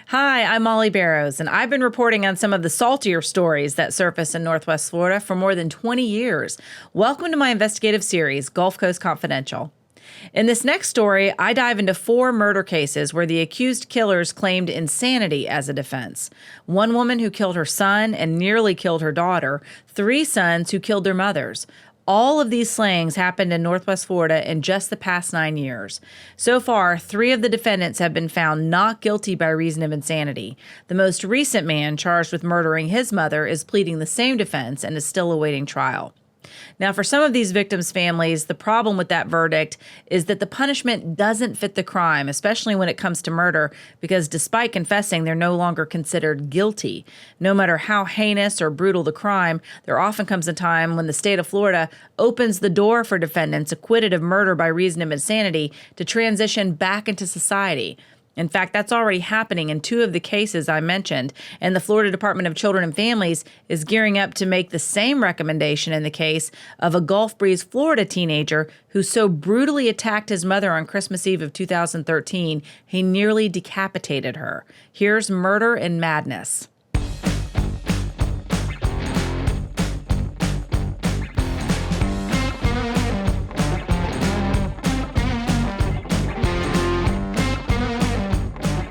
Hi, I'm Mollye Barrows, and I've been reporting on some of the saltier stories that surface in Northwest Florida for more than 20 years. Welcome to my investigative series, Gulf Coast Confidential. In this next story, I dive into 4 murder cases where the accused killers claimed insanity as a defense. One woman who killed her son and nearly killed her daughter, 3 sons who killed their mothers. All of these slayings happened in Northwest Florida in just the past 9 years. So far, 3 of the defendants have been found not guilty by reason of insanity. The most recent man charged with murdering his mother is pleading the same defense and is still awaiting trial. Now, for some of these victims' families, the problem with that verdict is that the punishment doesn't fit the crime, especially when it comes to murder, because despite confessing, they're no longer considered guilty. No matter how heinous or brutal the crime, there often comes a time when the state of Florida opens the door for defendants acquitted of murder by reason of insanity to transition back into society. In fact, that's already happening in 2 of the cases I mentioned, and the Florida Department of Children and Families is gearing up to make the same recommendation in the case of a Gulf Breeze, Florida teenager who so brutally attacked his mother on Christmas Eve of 2013, he nearly decapitated her. Here's Murder and Madness.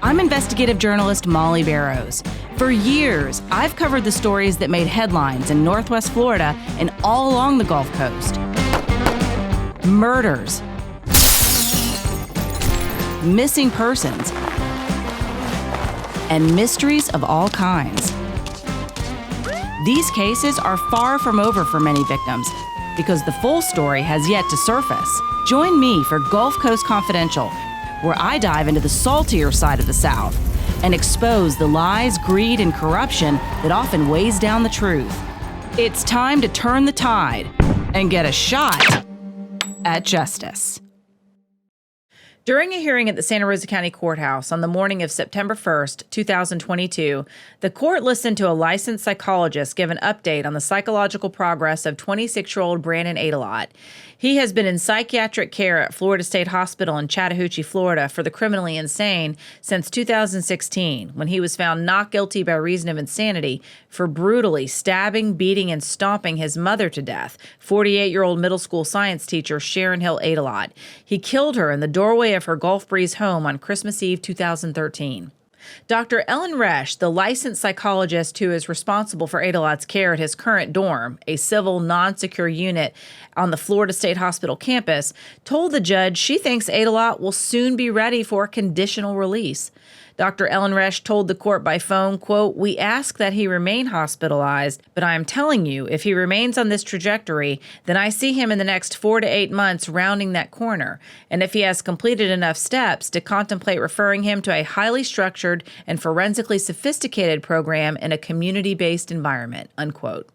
I'm investigative journalist Mollye Barrows. For years, I've covered the stories that made headlines in Northwest Florida and all along the Gulf Coast. Murders, missing persons, and mysteries of all kinds. These cases are far from over for many victims because the full story has yet to surface. Join me for Gulf Coast Confidential, where I dive into the saltier side of the South and expose the lies, greed, and corruption that often weighs down the truth. It's time to turn the tide and get a shot at justice. During a hearing at the Santa Rosa County Courthouse on the morning of September 1st, 2022, the court listened to a licensed psychologist give an update on the psychological progress of 26-year-old Brandon Adelot. He has been in psychiatric care at Florida State Hospital in Chattahoochee, Florida for the criminally insane since 2016, when he was found not guilty by reason of insanity for brutally stabbing, beating, and stomping his mother to death, 48-year-old middle school science teacher Sharon Hill Adelot. He killed her in the doorway of her Gulf Breeze home on Christmas Eve 2013. Dr. Ellen Resch, the licensed psychologist who is responsible for Adelot's care at his current dorm, a civil non-secure unit on the Florida State Hospital campus, told the judge she thinks Adelot will soon be ready for conditional release. Dr. Ellen Resch told the court by phone, quote, "We ask that he remain hospitalized, but I am telling you, if he remains on this trajectory, then I see him in the next 4 to 8 months rounding that corner. And if he has completed enough steps to contemplate referring him to a highly structured and forensically sophisticated program in a community-based environment," unquote.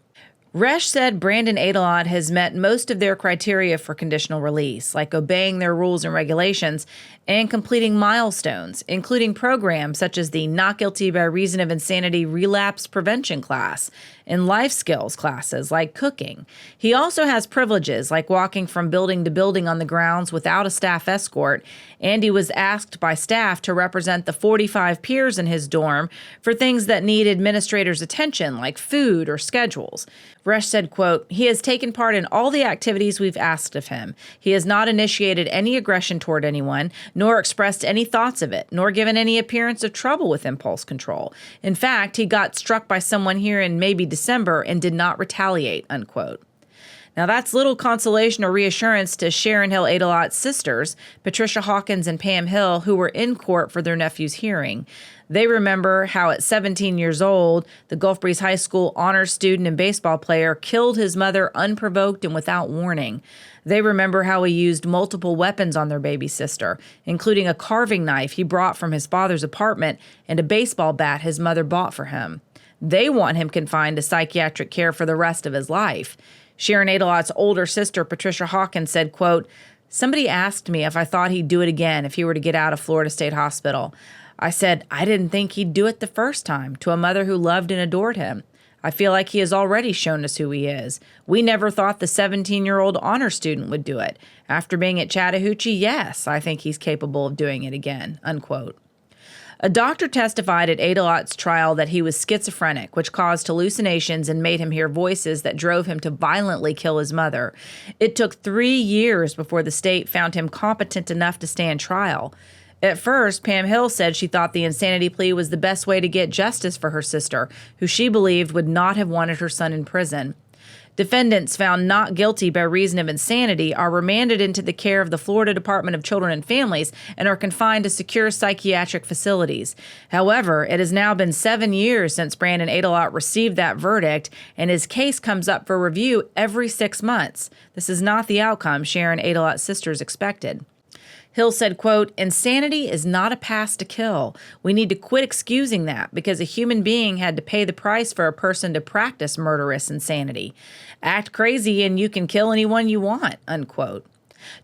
Resch said Brandon Adelot has met most of their criteria for conditional release, like obeying their rules and regulations and completing milestones, including programs such as the Not Guilty by Reason of Insanity Relapse Prevention class and life skills classes like cooking. He also has privileges like walking from building to building on the grounds without a staff escort, and he was asked by staff to represent the 45 peers in his dorm for things that need administrators' attention like food or schedules. Resch said, quote, "He has taken part in all the activities we've asked of him. He has not initiated any aggression toward anyone, nor expressed any thoughts of it, nor given any appearance of trouble with impulse control. In fact, he got struck by someone here in maybe December and did not retaliate," unquote. Now, that's little consolation or reassurance to Sharon Hill Adelot's sisters, Patricia Hawkins and Pam Hill, who were in court for their nephew's hearing. They remember how at 17 years old, the Gulf Breeze High School honors student and baseball player killed his mother unprovoked and without warning. They remember how he used multiple weapons on their baby sister, including a carving knife he brought from his father's apartment and a baseball bat his mother bought for him. They want him confined to psychiatric care for the rest of his life. Sharon Adelot's older sister, Patricia Hawkins, said, quote, "Somebody asked me if I thought he'd do it again if he were to get out of Florida State Hospital. I said I didn't think he'd do it the first time to a mother who loved and adored him. I feel like he has already shown us who he is. We never thought the 17-year-old honor student would do it. After being at Chattahoochee, yes, I think he's capable of doing it again," unquote. A doctor testified at Adelot's trial that he was schizophrenic, which caused hallucinations and made him hear voices that drove him to violently kill his mother. It took 3 years before the state found him competent enough to stand trial. At first, Pam Hill said she thought the insanity plea was the best way to get justice for her sister, who she believed would not have wanted her son in prison. Defendants found not guilty by reason of insanity are remanded into the care of the Florida Department of Children and Families and are confined to secure psychiatric facilities. However, it has now been 7 years since Brandon Adelot received that verdict, and his case comes up for review every 6 months. This is not the outcome Sharon Adelot's sisters expected. Hill said, quote, "Insanity is not a pass to kill. We need to quit excusing that because a human being had to pay the price for a person to practice murderous insanity. Act crazy and you can kill anyone you want," unquote.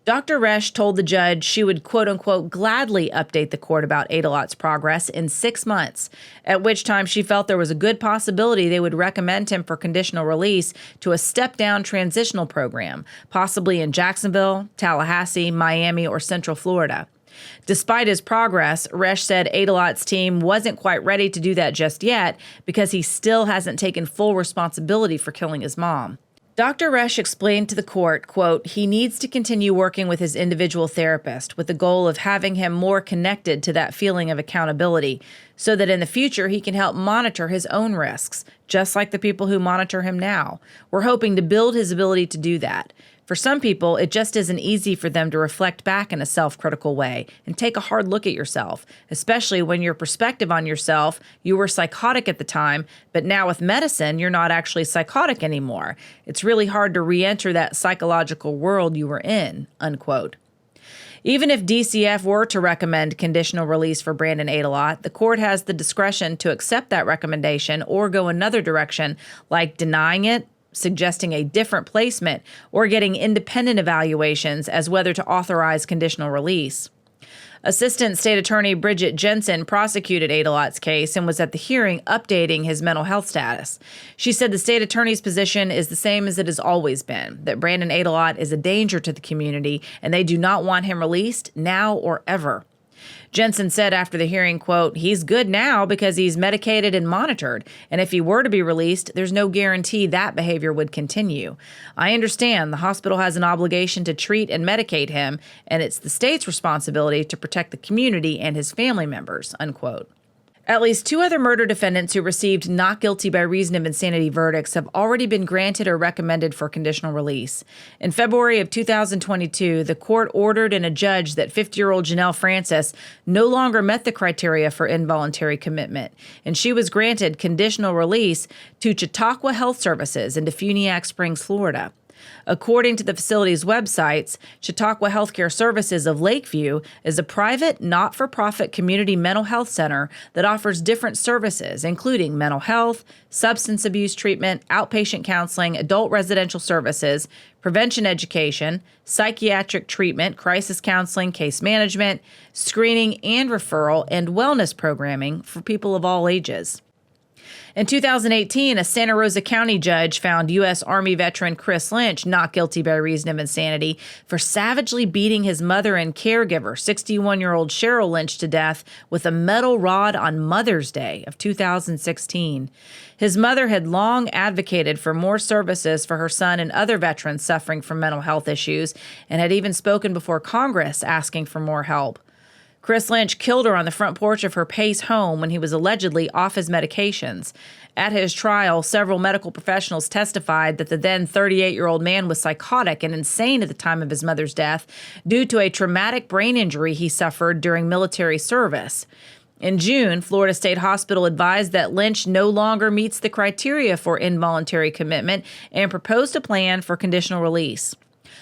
Dr. Resch told the judge she would, quote-unquote, gladly update the court about Adelot's progress in 6 months, at which time she felt there was a good possibility they would recommend him for conditional release to a step-down transitional program, possibly in Jacksonville, Tallahassee, Miami, or Central Florida. Despite his progress, Resch said Adelot's team wasn't quite ready to do that just yet because he still hasn't taken full responsibility for killing his mom. Dr. Resch explained to the court, quote, he needs to continue working with his individual therapist with the goal of having him more connected to that feeling of accountability so that in the future he can help monitor his own risks, just like the people who monitor him now. We're hoping to build his ability to do that. For some people, it just isn't easy for them to reflect back in a self-critical way and take a hard look at yourself, especially when your perspective on yourself, you were psychotic at the time, but now with medicine, you're not actually psychotic anymore. It's really hard to re-enter that psychological world you were in, unquote. Even if DCF were to recommend conditional release for Brandon Adelot, the court has the discretion to accept that recommendation or go another direction, like denying it, suggesting a different placement, or getting independent evaluations as whether to authorize conditional release. Assistant State Attorney Bridget Jensen prosecuted Adelot's case and was at the hearing updating his mental health status. She said the state attorney's position is the same as it has always been, that Brandon Adelot is a danger to the community and they do not want him released now or ever. Jensen said after the hearing, quote, he's good now because he's medicated and monitored, and if he were to be released, there's no guarantee that behavior would continue. I understand the hospital has an obligation to treat and medicate him, and it's the state's responsibility to protect the community and his family members, unquote. At least 2 other murder defendants who received not guilty by reason of insanity verdicts have already been granted or recommended for conditional release. In February of 2022, the court ordered and adjudged that 50-year-old Janelle Francis no longer met the criteria for involuntary commitment, and she was granted conditional release to Chautauqua Health Services in Defuniak Springs, Florida. According to the facility's websites, Chautauqua Healthcare Services of Lakeview is a private, not-for-profit community mental health center that offers different services, including mental health, substance abuse treatment, outpatient counseling, adult residential services, prevention education, psychiatric treatment, crisis counseling, case management, screening and referral, and wellness programming for people of all ages. In 2018, a Santa Rosa County judge found U.S. Army veteran Chris Lynch not guilty by reason of insanity for savagely beating his mother and caregiver, 61-year-old Cheryl Lynch, to death with a metal rod on Mother's Day of 2016. His mother had long advocated for more services for her son and other veterans suffering from mental health issues and had even spoken before Congress asking for more help. Chris Lynch killed her on the front porch of her Pace home when he was allegedly off his medications. At his trial, several medical professionals testified that the then 38-year-old man was psychotic and insane at the time of his mother's death due to a traumatic brain injury he suffered during military service. In June, Florida State Hospital advised that Lynch no longer meets the criteria for involuntary commitment and proposed a plan for conditional release.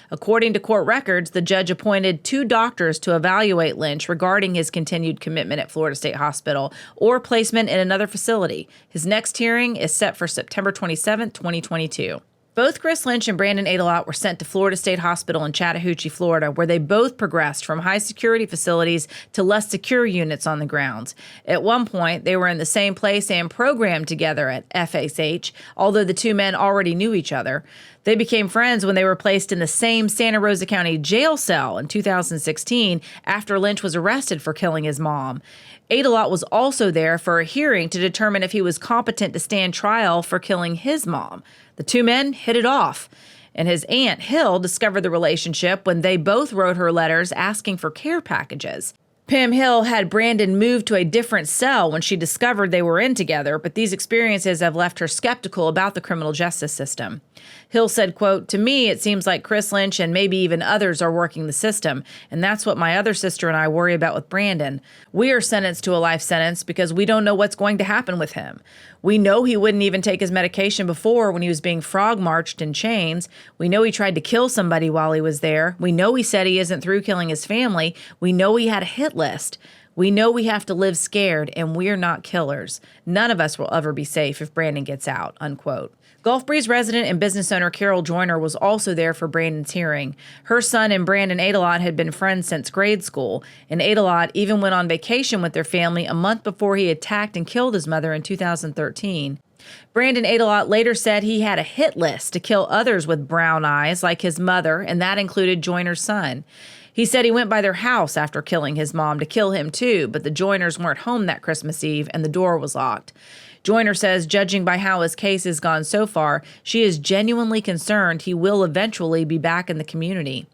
According to court records, the judge appointed 2 doctors to evaluate Lynch regarding his continued commitment at Florida State Hospital or placement in another facility. His next hearing is set for September 27, 2022. Both Chris Lynch and Brandon Adelot were sent to Florida State Hospital in Chattahoochee, Florida, where they both progressed from high-security facilities to less secure units on the grounds. At one point, they were in the same place and programmed together at FSH, although the 2 men already knew each other. They became friends when they were placed in the same Santa Rosa County jail cell in 2016 after Lynch was arrested for killing his mom. Adelot was also there for a hearing to determine if he was competent to stand trial for killing his mom. The two men hit it off, and his aunt, Hill, discovered the relationship when they both wrote her letters asking for care packages. Pam Hill had Brandon moved to a different cell when she discovered they were in together, but these experiences have left her skeptical about the criminal justice system. Hill said, quote, "To me, it seems like Chris Lynch and maybe even others are working the system, and that's what my other sister and I worry about with Brandon. We are sentenced to a life sentence because we don't know what's going to happen with him. We know he wouldn't even take his medication before when he was being frog-marched in chains. We know he tried to kill somebody while he was there. We know he said he isn't through killing his family. We know he had a hit list. We know we have to live scared, and we're not killers. None of us will ever be safe if Brandon gets out," unquote. Gulf Breeze resident and business owner Carol Joyner was also there for Brandon's hearing. Her son and Brandon Adelot had been friends since grade school, and Adelot even went on vacation with their family a month before he attacked and killed his mother in 2013. Brandon Adelot later said he had a hit list to kill others with brown eyes like his mother, and that included Joyner's son. He said he went by their house after killing his mom to kill him too, but the Joyners weren't home that Christmas Eve and the door was locked. Joyner says, judging by how his case has gone so far, she is genuinely concerned he will eventually be back in the community.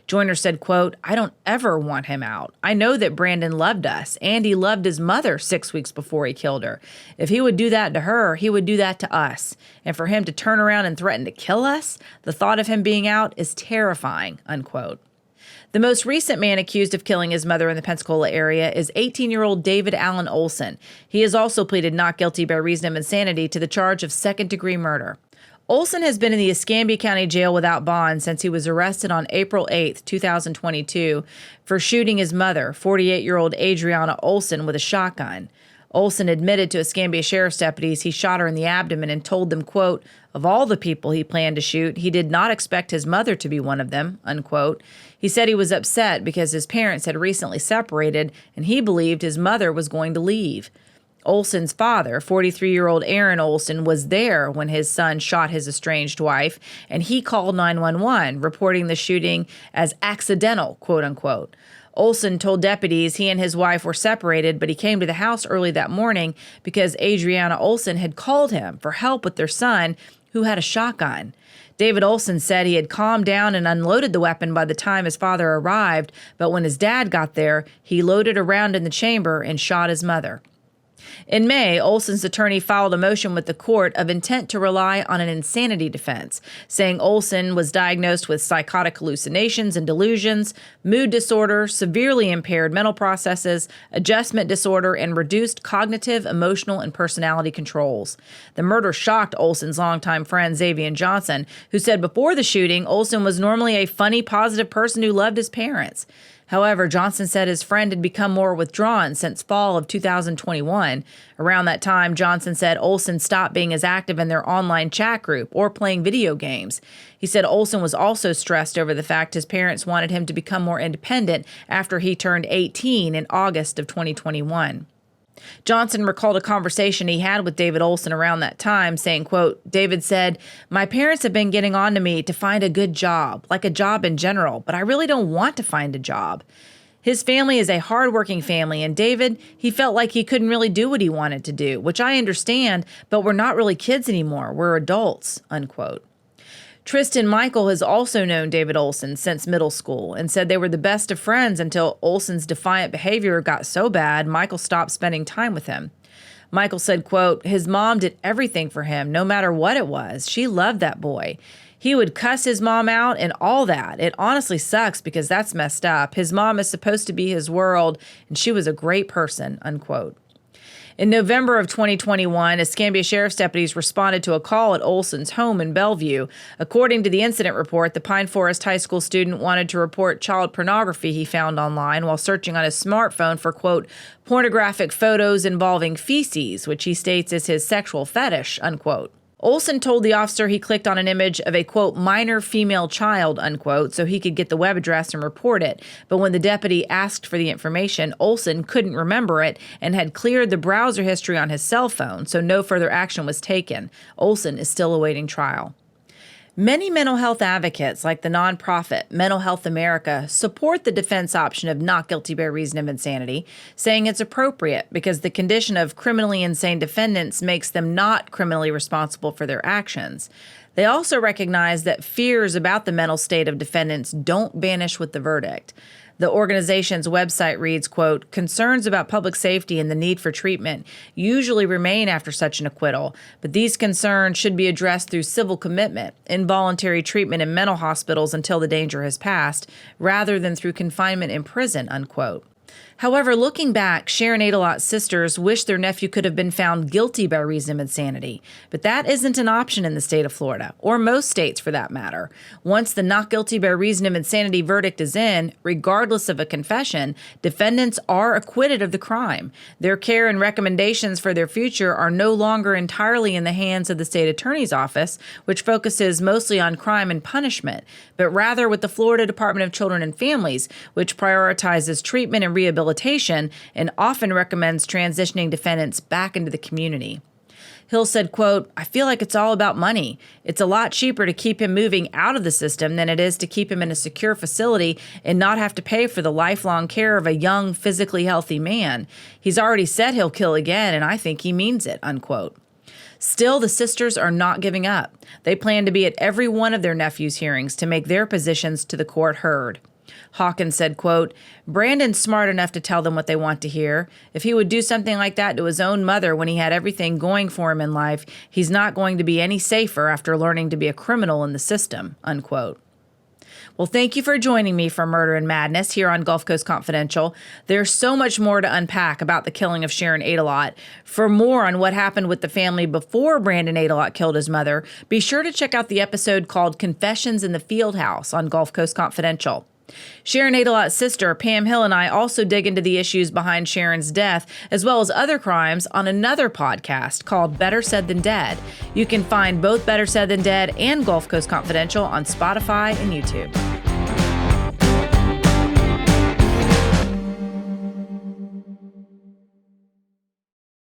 Joyner said, quote, "I don't ever want him out. I know that Brandon loved us, and he loved his mother 6 weeks before he killed her. If he would do that to her, he would do that to us. And for him to turn around and threaten to kill us, the thought of him being out is terrifying," unquote. The most recent man accused of killing his mother in the Pensacola area is 18-year-old David Alan Olson. He has also pleaded not guilty by reason of insanity to the charge of second-degree murder. Olson has been in the Escambia County Jail without bond since he was arrested on April 8, 2022, for shooting his mother, 48-year-old Adriana Olson, with a shotgun. Olson admitted to Escambia Sheriff's deputies he shot her in the abdomen and told them, quote, "Of all the people he planned to shoot, he did not expect his mother to be one of them," unquote. He said he was upset because his parents had recently separated and he believed his mother was going to leave. Olson's father, 43-year-old Aaron Olson, was there when his son shot his estranged wife, and he called 911, reporting the shooting as accidental, quote unquote. Olson told deputies he and his wife were separated, but he came to the house early that morning because Adriana Olson had called him for help with their son, who had a shotgun. David Olson said he had calmed down and unloaded the weapon by the time his father arrived, but when his dad got there, he loaded a round in the chamber and shot his mother. In May, Olson's attorney filed a motion with the court of intent to rely on an insanity defense, saying Olson was diagnosed with psychotic hallucinations and delusions, mood disorder, severely impaired mental processes, adjustment disorder, and reduced cognitive, emotional, and personality controls. The murder shocked Olson's longtime friend Xavier Johnson, who said before the shooting, Olson was normally a funny, positive person who loved his parents. However, Johnson said his friend had become more withdrawn since fall of 2021. Around that time, Johnson said Olson stopped being as active in their online chat group or playing video games. He said Olson was also stressed over the fact his parents wanted him to become more independent after he turned 18 in August of 2021. Johnson recalled a conversation he had with David Olson around that time, saying, quote, "David said, 'My parents have been getting on to me to find a good job, like a job in general, but I really don't want to find a job.' His family is a hardworking family, and David, he felt like he couldn't really do what he wanted to do, which I understand, but we're not really kids anymore. We're adults," unquote. Tristan Michael has also known David Olson since middle school and said they were the best of friends until Olson's defiant behavior got so bad Michael stopped spending time with him. Michael said, quote, "His mom did everything for him, no matter what it was. She loved that boy. He would cuss his mom out and all that. It honestly sucks because that's messed up. His mom is supposed to be his world, and she was a great person," unquote. In November of 2021, Escambia Sheriff's deputies responded to a call at Olson's home in Bellevue. According to the incident report, the Pine Forest High School student wanted to report child pornography he found online while searching on his smartphone for, quote, "pornographic photos involving feces," which he states is his sexual fetish, unquote. Olson told the officer he clicked on an image of a, quote, "minor female child," unquote, so he could get the web address and report it. But when the deputy asked for the information, Olson couldn't remember it and had cleared the browser history on his cell phone, so no further action was taken. Olson is still awaiting trial. Many mental health advocates, like the nonprofit Mental Health America, support the defense option of not guilty by reason of insanity, saying it's appropriate because the condition of criminally insane defendants makes them not criminally responsible for their actions. They also recognize that fears about the mental state of defendants don't vanish with the verdict. The organization's website reads, quote, "Concerns about public safety and the need for treatment usually remain after such an acquittal, but these concerns should be addressed through civil commitment, involuntary treatment in mental hospitals until the danger has passed, rather than through confinement in prison," unquote. However, looking back, Sharon Adelot's sisters wish their nephew could have been found guilty by reason of insanity. But that isn't an option in the state of Florida, or most states for that matter. Once the not guilty by reason of insanity verdict is in, regardless of a confession, defendants are acquitted of the crime. Their care and recommendations for their future are no longer entirely in the hands of the state attorney's office, which focuses mostly on crime and punishment, but rather with the Florida Department of Children and Families, which prioritizes treatment and rehabilitation and often recommends transitioning defendants back into the community. Hill said, quote, "I feel like it's all about money. It's a lot cheaper to keep him moving out of the system than it is to keep him in a secure facility and not have to pay for the lifelong care of a young, physically healthy man. He's already said he'll kill again, and I think he means it," unquote. Still, the sisters are not giving up. They plan to be at every one of their nephew's hearings to make their positions to the court heard. Hawkins said, quote, "Brandon's smart enough to tell them what they want to hear. If he would do something like that to his own mother when he had everything going for him in life, he's not going to be any safer after learning to be a criminal in the system," unquote. Well, thank you for joining me for Murder and Madness here on Gulf Coast Confidential. There's so much more to unpack about the killing of Sharon Adelot. For more on what happened with the family before Brandon Adelot killed his mother, be sure to check out the episode called Confessions in the Field House on Gulf Coast Confidential. Sharon Adelot's sister, Pam Hill, and I also dig into the issues behind Sharon's death, as well as other crimes, on another podcast called Better Said Than Dead. You can find both Better Said Than Dead and Gulf Coast Confidential on Spotify and YouTube.